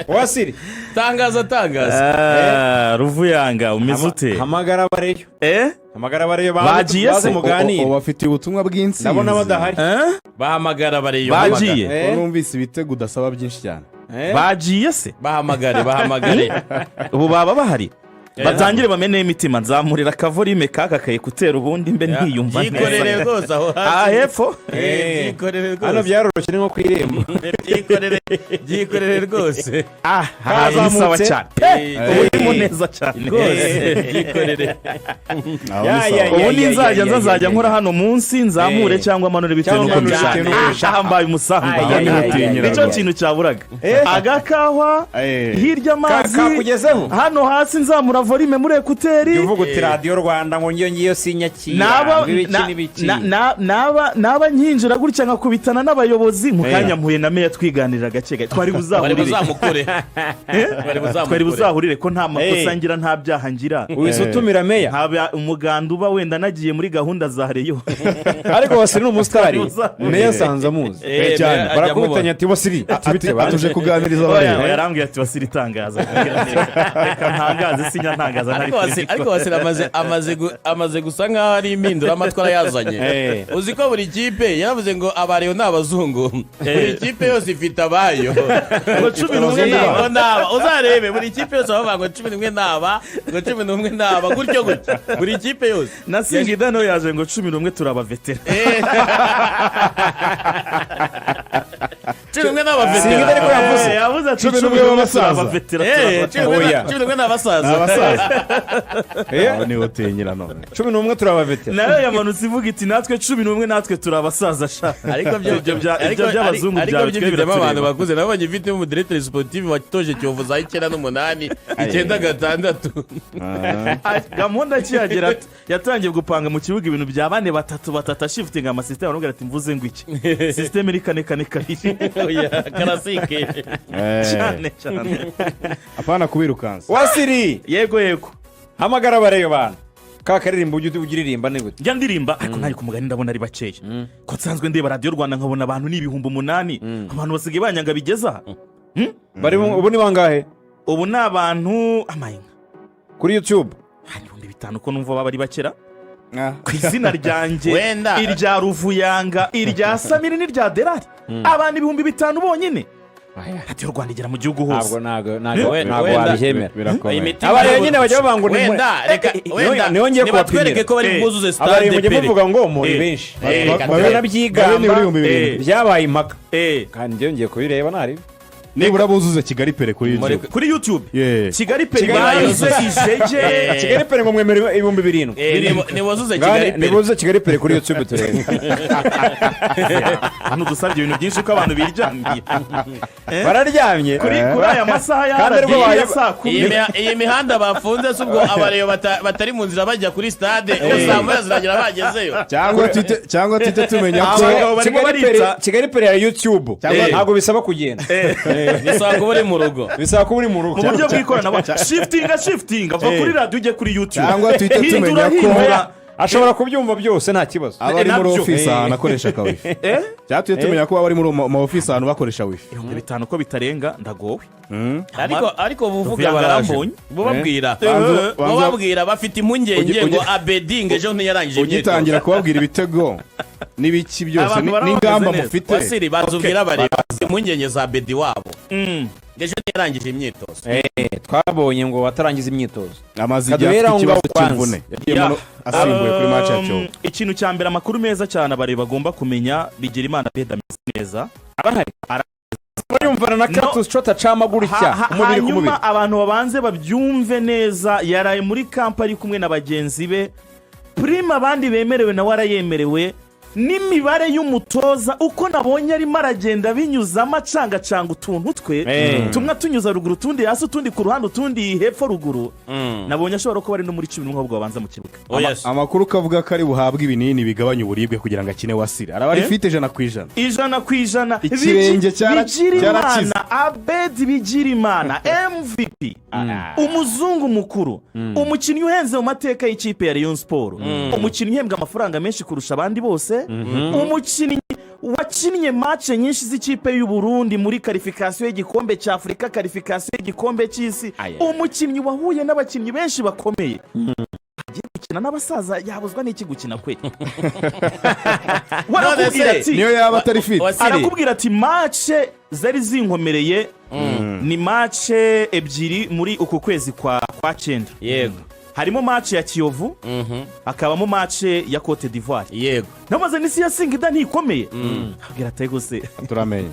Wasiri tangaza Ruvuyanga umeze ute? Hamagara bareyo hamagara bareyo baze muganira bafite ubutumwa bw'insinzi ndabona badahari bahamagara bareyo bagiye numvise ibitego udasaba byinshi cyane bagiye se bahamagare ubu baba bahari batangire bameneye imitima nzamurira akavorime kakakaye kutera ubundi mbe ntiyumva neza yikorere rwose aho hepfo yikorere rwose hano byaroroshye nko kwiremba yikorere rwose haza sawa cyane ubu neza cyane rwose yikorere ubu nzajya nkora hano munsi nzamure cyangwa amanure bitewe n'uko bishaka mbaye umusamba nicyo kintu cyaburaga agakahwa hirya amazi kakugezeho hano hasi nzamura volume muri ekuteri uvuga uti Radio Rwanda ngo ngiyo sinyakira naba nkinjira gutya nkakubitana n'abayobozi mu kanya mpuye na meya twiganirira gake twari buzahurire ko nta makosa ngira nta byaha ngira wisutumira meya haba umuganda uba wenda nagiye muri gahunda za reyo ariko Wasiri n'umusitari meya sanza muzi cyane barakubitanya ati Wasiri atuje kuganiriza abantu yarambwiye ati Wasiri tangaza reka ntangaze sinya ntangaza ariko Wasiri amaze gusa nkaho ari impindura amatwara yazanye uzi ko buri kipe yaravuze ngo abareyo ni abazungu buri kipe yose ifite abayo ngo 11 naba uzarebe buri kipe yose bavuga ngo 11 naba ngo 11 naba gutyo buri kipe yose nasingida no yaje ngo 11 turaba veterana 11 naba veterana singida ariko yavuze 11 b'abasaza veterana 11 n'abasaza ni hotenyira none 11 turaba veterana nayo yamanutse ivuga iti natwe 11 natwe turabasaza sha ariko by'abazungu byawe twebiremo abantu bakuze nabo bagifite mu directeur sportif watoje Kiyovu za 9 8 gamonda kiyagera yatangiye gupanga mu kibuga ibintu bya bane batatu shifting ama system arongera ati mvuze ngo iki system iri kane kabiri oya karasike cyane apana kubirukansa Wasiri yego hamagara bareyo bana kakaririmba ugiririmba ne gute njya ndirimba ariko ntari kumugani ndabona ari bakeya ko nsanzwe ndeba Radio Rwanda nkabona abantu ni 8,000 abantu basigaye banyanga bigeza bari ubu ni bangahe ubu ni abantu amayinga kuri YouTube hari 5,000 ko numva baba ari bakera ku izina ryanjye irya Ruvuyanga irya Samiri n'irya Derari abantu 5,000 bonyine Radio Rwanda igera mu gihugu hose ntabwo wabihemera abareyo nyine bajya bavuga ngo wenda ngiye kubatwereke ko bari buzuze stade abareyo mujye muvuga ngo muri benshi babona byigamba byabaye impaka kandi njye ngiye kubireba nari nibura buzuze Kigali Pere kuri YouTube Kigali Pere bayize ijeje Kigali Pere ngo mwemere 7,000 ni buzuze Kigali Pere ni buzuze Kigali Pere kuri YouTube turebe hano dusabye ibintu byinshi ko abantu biryamiye bararyamye kuri aya masaha ya saa 10 iyi mihanda bafunze subwo abareyo batari mu nzira bajya kuri stade usanga ziragira bagezeyo cyangwa tite tumenya ko Kigali Pere ya YouTube ntabwo bisaba kugenda bisaba kuba uri mu rugo mu buryo bw'ikoranabuhanga shifting ava kuri radio ujye kuri YouTube cyangwa tite tumenya ko ashobora kubyumva byose nta kibazo abari muri office ahantu akoresha ka wifi cyatuye tumenya ko abari muri office ahantu bakoresha wifi 5,000 ko bitarenga ndagowe ariko buvuga barambonye bababwira bafite impungenge ngo Abeding ejo ntiyarangije imyitozo ugitangira kubabwira ibitego n'ibiki byose n'ingamba mufite Wasiri bazubwira bari impungenge za Bedi wabo ejo ntiyarangije imyitozo twabonye ngo watarangiza imyitozo amazi igihe ikibazo cy'imvune asimbuye kuri match yacu ikintu cya mbere amakuru meza cyane abari bagomba kumenya bigira Imana Beda neza abahari barumvana na Kratos Chota camagura icya umubiri ku mubiri hanyuma abantu babanze babyumve neza yaraye muri kamp ari kumwe na bagenzi be prima abandi bemerewe na warayemerewe n'imibare y'umutoza uko nabonye arimo aragenda binyuza amacangacanga utuntu twe tumwe tunyuza ruguru tundi hasi tundi ku ruhande tundi hepfo ruguru nabonye ashobora kuba ari no muri 11 ahubwo babanza mu kibuga amakuru kavuga ko ari buhabwe ibinini bigabanya uburibwe kugira ngo akine Wasiri arabari fite 100% ikirenge cyarakize Abedi Bigirimana MVP umuzungu mukuru umukinnyi uhenze mu mateka y'ikipe ya Rayon Sport umukinnyi uhembwa amafaranga menshi kurusha abandi bose umukinnyi wakinnye match nyinshi z'ikipe y'u Burundi muri qualification y'igikombe cya Afurika, qualification y'igikombe cy'isi, umukinnyi wahuye n'abakinnyi benshi bakomeye agiye gukina n'abasaza yabuzwa n'iki gukina kwe? Warakubwira ati niyo yaba atari fit, arakubwira ati match zari zinkomereye ni match ebyiri muri uku kwezi kwa 9. Yego. Harimo match ya Kiyovu, hakabamo match ya Cote d'Ivoire. Yego. Namaze n'isi ya Singida ntikomeye. Abwira ati gose turamenye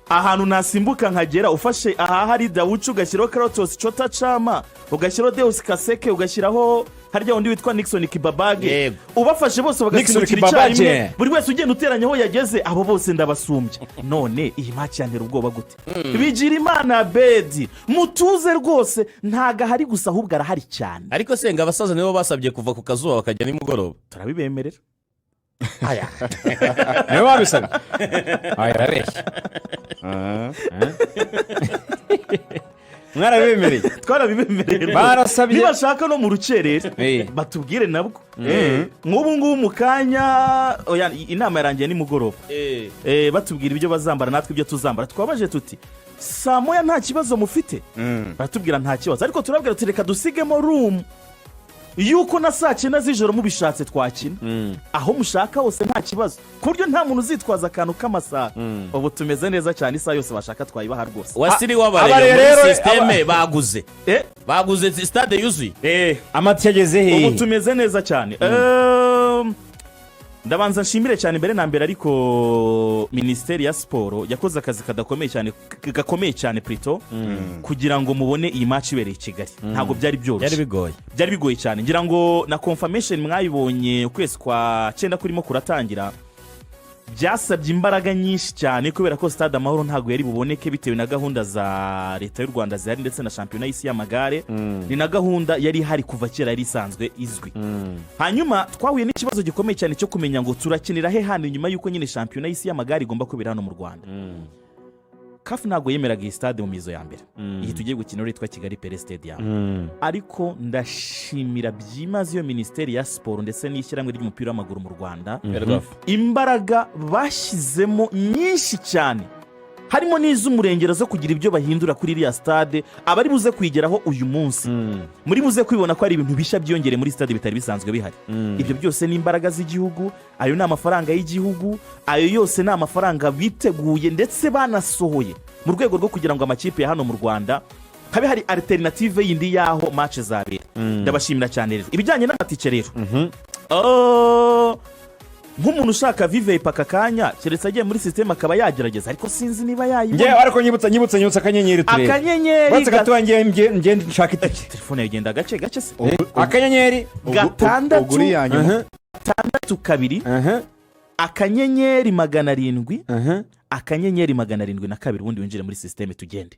ahantu nasimbuka nkagera ufashe aha hari Dawucu ugashyiraho Kratos Chota Chama, ugashyiraho Deus Kaseke, ugashyiraho harya undi witwa Nixon Kibabage, ubafashe bose bagasimbukira icyarimwe, buri wese ugenda uteranya aho yageze, abo bose ndabasumbye. None iyi match yantera ubwoba gute? Bigira Imana Bedi mutuze rwose, ntaga hari gusa ahubwo arahari cyane. Ariko senga abasaza nibo basabye kuva ku kazuba bakajya nimugoroba. Turabibemerera. Aya niwe wabisabye. Aya arabeshya. Mwarabibemereye? Twarabibemereye. Barasabye nibashaka no mu rukerere batubwire nabwo. Nk'ubu ngubu mu kanya inama yarangiye nimugoroba, batubwira ibyo bazambara natwe ibyo tuzambara. Twabaje tuti saa moya nta kibazo mufite? Batubwira nta kibazo, ariko turabwira tuti reka dusigemo room yuko na saa 9 z'ijoro mubishatse twakina aho mushaka hose nta kibazo, ku buryo nta muntu uzitwaza akantu k'amasaha. Ubu tumeze neza cyane, isaha yose bashaka twayibaha rwose. Wasiri wabareye muri systeme baguze stade yuzuye, amati yageze he? Ubu tumeze neza cyane. Ndabanza nshimire cyane mbere na mbere, ariko Ministeri ya Siporo yakoze akazi gakomeye cyane Prito kugira ngo mubone iyi match ibereye i Kigali. Ntabwo byari byoroshye, byari bigoye cyane. Ngira ngo na confirmation mwayibonye ukwezi kwa 9 kurimo kuratangira, byasabye imbaraga nyinshi cyane kubera ko Stade Amahoro ntabwo yari buboneke bitewe na gahunda za leta y'u Rwanda zihari ndetse na shampiyona y'isi y'amagare. Ni na gahunda yari hari kuva kera, yari isanzwe izwi. Hanyuma twahuye n'ikibazo gikomeye cyane cyo kumenya ngo turakinira he hano nyuma y'uko nyine shampiyona y'isi y'amagare igomba kubera hano mu Rwanda. CAF ntabwo yemeraga iyi stade mu mizo ya mbere. Iyi tugiye gukina yitwa Kigali Pele Stadium. Ariko ndashimira byimaze iyo Ministeri ya Siporo ndetse n'ishyirahamwe ry'umupira w'amaguru mu Rwanda, imbaraga bashyizemo nyinshi cyane, harimo n'iz'umurengera zo kugira ibyo bahindura kuri iriya stade abari buze kwigeraho uyu munsi. Muri buze kwibona ko ari ibintu bishya byongere muri stade bitari bisanzwe bihari. Ibyo byose ni imbaraga z'igihugu, ayo ni amafaranga y'igihugu, ayo yose ni amafaranga biteguye ndetse banasohoye mu rwego rwo kugira ngo amakipe ya hano mu Rwanda habe hari alternative yindi yaho match zabera. Ndabashimira cyane rero. Ibijyanye n'amatike rero, nk'umuntu ushaka VIP aka kanya keretse agiye muri system akaba yagerageza, ariko sinzi niba yayibona. Ngiye ariko nyibutsa akanyenyeri turebe. Akanyenyeri batse gatuangiye ngende nshaka itike. Telefone yagenda gace se. Akanyenyeri uguri yanyuma 6 akanyenyeri 700 akanyenyeri 772 ubundi winjire muri system tugende.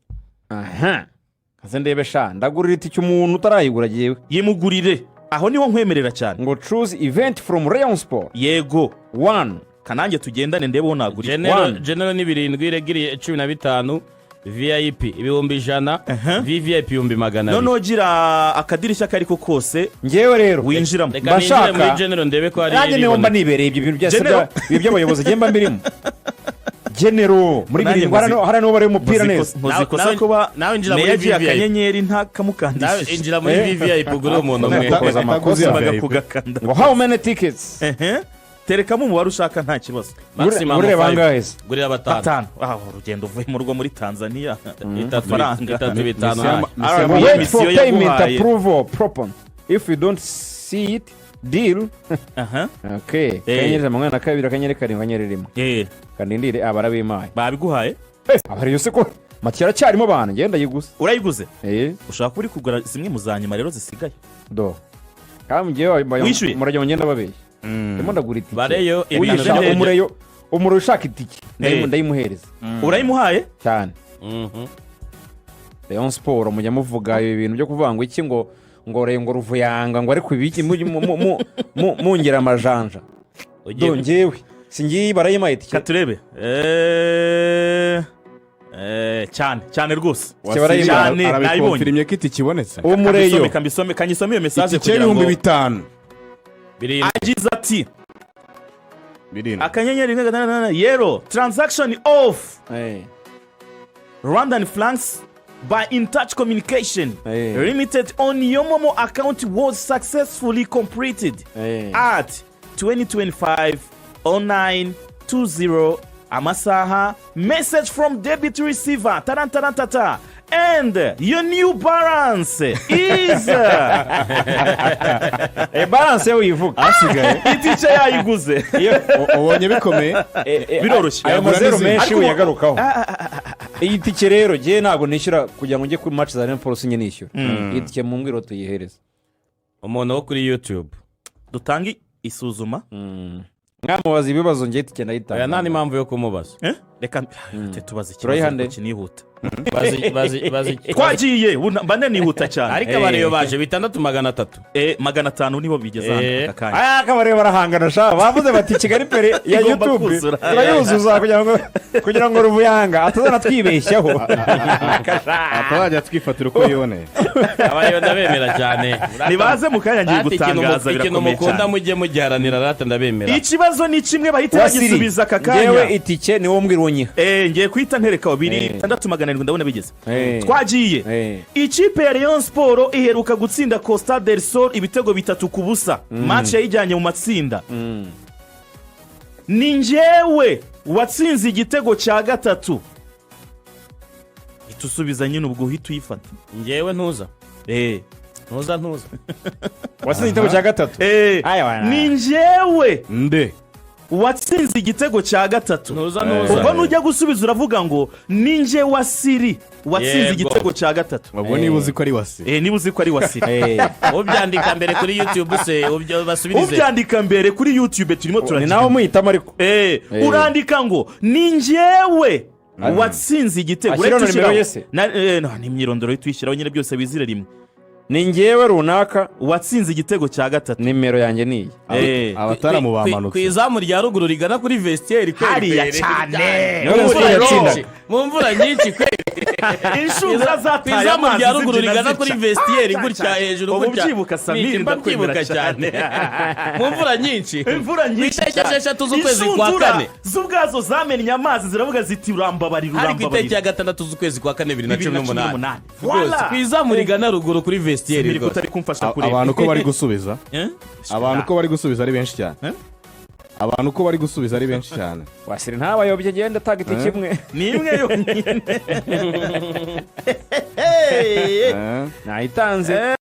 Kaze ndebe sha ndagurira itike umuntu utarayigura giyewe. Yimugurire. Aho niho nkwemerera cyane ngo choose event from Rayon Sport. Yego 1 kanange tugendane ndebe wonagurira. General ni 7 regiriye 15, VIP 100, VVIP 100. None gira akadirishya kariko kose ngewe rero winjiramo. Bashaka muri General ndebe ko ari ibintu. Niyo mba nibereye ibyo bintu byose by'abayobozi gemba mbirimo. General muri birindwa hara no bari umupira neza. Ntuzikosa kuba nawe injira muri VVIP akanyenyeri nta kamukandisha. Nawe injira muri VVIP ugure umuntu umwe koza amakosa bagakugakanda. Ngo how many tickets? Terekamo umubare ushaka nta kibazo. Maximum 5. Gurira 5. Urugendo uvuye mu rugo muri Tanzania. 3 Wait for payment approval proper. If you don't see it deal. Okay. Kanyereza mwana na 2 akanyere 7 kanyere 1. Kandindire abarabimaye. Babiguhaye? Abari yose ko matiyara cyarimo bana ngenda yiguze. Urayiguze? Ushaka kuri kugura zimwe muzanyuma rero zisigaye. Do. Kamgiye murajya ngenda babeye. Ndimo ndagura itike. Bareyo umureyo ushaka itike. Ndayimuhereza. Urayimuhaye? Cyane. Rayon Sport mujya muvuga ibintu byo kuvanga iki ngo Rengo Ruvuyanga ngo ariko ibiki mungera amajanja. Dongewe singiye barayimaye itike. Katurebe. Cyane rwose. Cyane arabikonfirmye ko itike ibonetse. Umureyo kanyisome iyo message kugira ngo 5,000 agize ati akanyenyeri yero transaction off Rwandan flanks by InTouch Communication limited on your Momo account was successfully completed at 2025-09-20 amasaha. Message from debit receiver tarantarantata and your new balance is balance wivuga asigaye itice yayiguze ubonye bikomeye biroroshye ayo mazero menshi uyagarukaho. Iyi tike rero je ntabwo nishyura kugira ngo njye kuri match za Rayon Sports nye nishyura. Iyi tike mu ngwiro tuyihereza umuntu wo kuri YouTube dutangi isuzuma. Mwamubaza ibibazo njye tike ndayitanga. Aya nani mpamvu yo kumubaza reka tubaze ikibazo kinihuta. twagiye mbane nihuta cyane ariko abareyo baje 6,300 500 nibo bigeze aka kanya. Akabareyo barahangana sha bavuze bati Kigali pere ya YouTube turayuzuza kugira ngo Rubuyanga atazana twibeshyaho atabajya twifatira uko yone. Abareyo ndabemera cyane nibaze mu kanya ngiye gutangaza birakomeye cyane. mukunda mujye mujyaranira rata ndabemera. Ikibazo ni kimwe bahita bagisubiza aka kanya. Yewe itike ni wo mbwirwonye ngiye kwita ntereka 2,600 ndabona bigeze. Twagiye ikipe ya Rayon Sport iheruka gutsinda Costa del Sol ibitego 3-0 match yayijyanye mu matsinda. Ni njyewe watsinze igitego cya gatatu. Itusubiza nyine ubwo uhita uyifata. Njyewe ntuza ntuza watsinze igitego cya gatatu. Ni njyewe nde watsinze igitego cya gatatu. Ubwo nujya gusubiza uravuga ngo ninje wasiri watsinze igitego cya gatatu. Ubwo niba uzi ko ari wasiri. Niba uzi ko ari wasiri. Ubyandika mbere kuri YouTube se basubirize. Ubyandika mbere kuri YouTube turimo turagira. Ni naho muhitamo ariko. Urandika ngo ninjewe watsinze igitego. Uretse nimero yese. Ni imyirondoro y'itwishyiraho nyine byose bizire rimwe. Ni njyewe runaka watsinze igitego cya gatatu. Nimero yanjye niyi. Abataramu bamanutse. Ku izamu rya ruguru rigana kuri vestiaire hariya cyane. Mu mvura nyinshi kwe. Inshundura zataye izamu rya ruguru rigana kuri vestiaire gutya hejuru gutya. Ubyibuka Samir ndakwibuka cyane. Mu mvura nyinshi. Imvura nyinshi. Esheshatu z'ukwezi kwa kane. Z'ubwazo zamennye amazi ziravuga ziti urambabarira. Ariko itariki ya 6 z'ukwezi kwa kane 2018. Ku izamu rigana ruguru kuri vestiaire. Abantu ko bari gusubiza abantu ko bari gusubiza ari benshi cyane. Abantu ko bari gusubiza ari benshi cyane. Wasiri ntabayobye genda taga itike imwe ni imwe yonyine. Nayitanze.